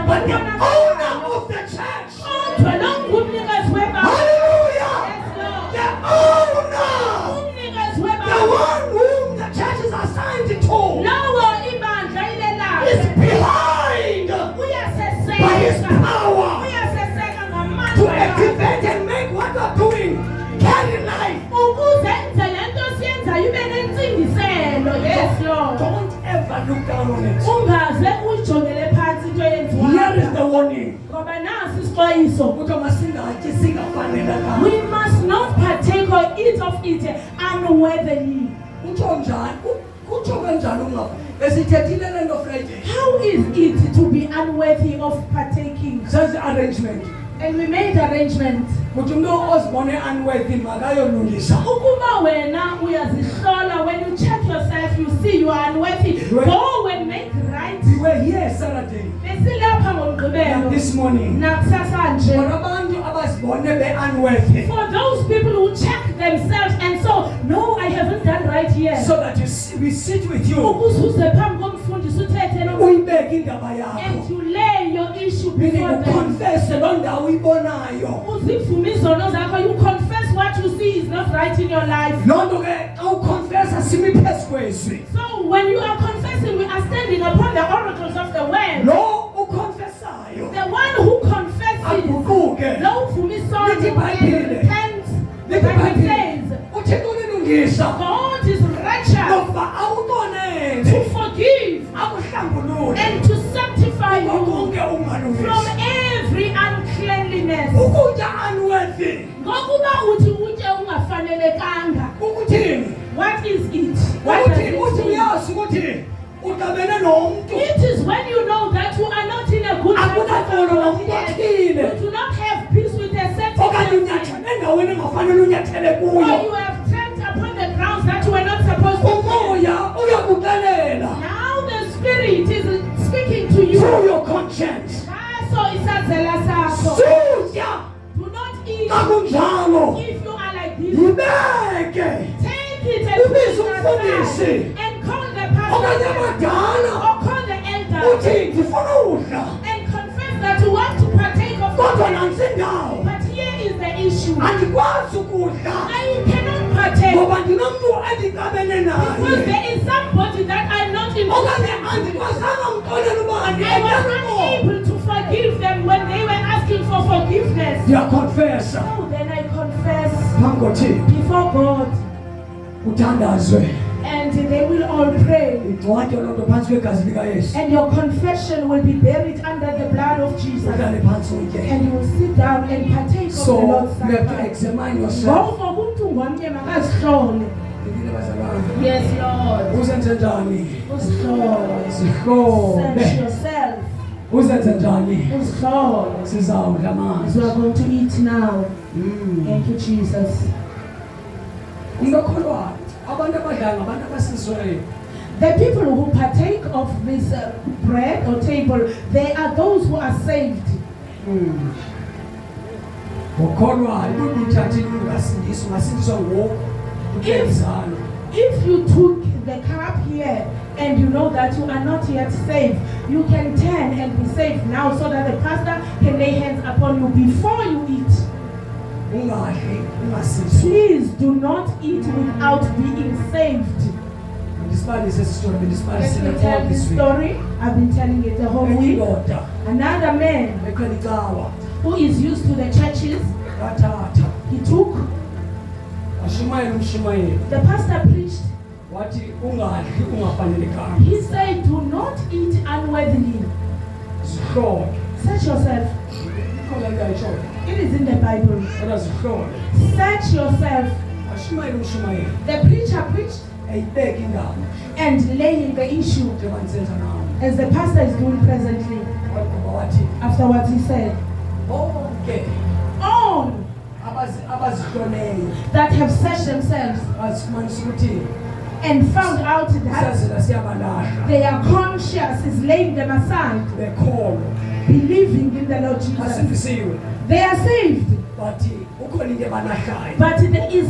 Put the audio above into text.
But the owner of the church. Hallelujah. The owner. The one whom the church is assigned to. Is behind by his power to activate and make what you're doing carry life. Don't ever look down on it. Here is the warning. We must not partake or eat of it unworthily. How is it to be unworthy of partaking? Such arrangement. And we made arrangements. When you check yourself, you see you are unworthy. Go and make right. We were here Saturday. This morning. For those people who check themselves and so, no, I haven't done right here. So that we sit with you. And you lay your issue before them. Confess You confess what you see is not right in your life. So when you are confessing, we are standing upon the oracles of the word. The one who confesses, repents. The Bible says, God is righteous to forgive and to sanctify you from every uncleanliness. What is it? What does it mean? It is when you know that you are not in a good situation. You do not have peace with a certain person. Or you have stepped upon the grounds that you were not supposed to. Now the Spirit is speaking to you through your conscience. Do not eat if you are like this. Take it and put it aside and call the pastor or call the elder and confess that you want to partake of it. But here is the issue. I cannot partake because there is somebody that I'm not in. I was not able to forgive them when they were asking for forgiveness. You confess. So then I confess before God. And they will all pray. And your confession will be buried under the blood of Jesus. And you will sit down and partake of the Lord's Supper. You have to examine yourself. Yes, Lord. Search yourself. As we are going to eat now. Thank you, Jesus. The people who partake of this bread or table, they are those who are saved. If you took the cup here and you know that you are not yet saved, you can turn and be saved now so that the pastor can lay hands upon you before you eat. Please do not eat without being saved. Let me tell this story. I've been telling it the whole week. Another man who is used to the churches, he took. The pastor preached. He said, do not eat unworthily. Search yourself. It is in the Bible. Search yourself. The preacher preached and laying the issue as the pastor is doing presently. Afterwards he said, all that have searched themselves and found out that their conscience is laying them aside, believing in the Lord Jesus. They are saved. But there is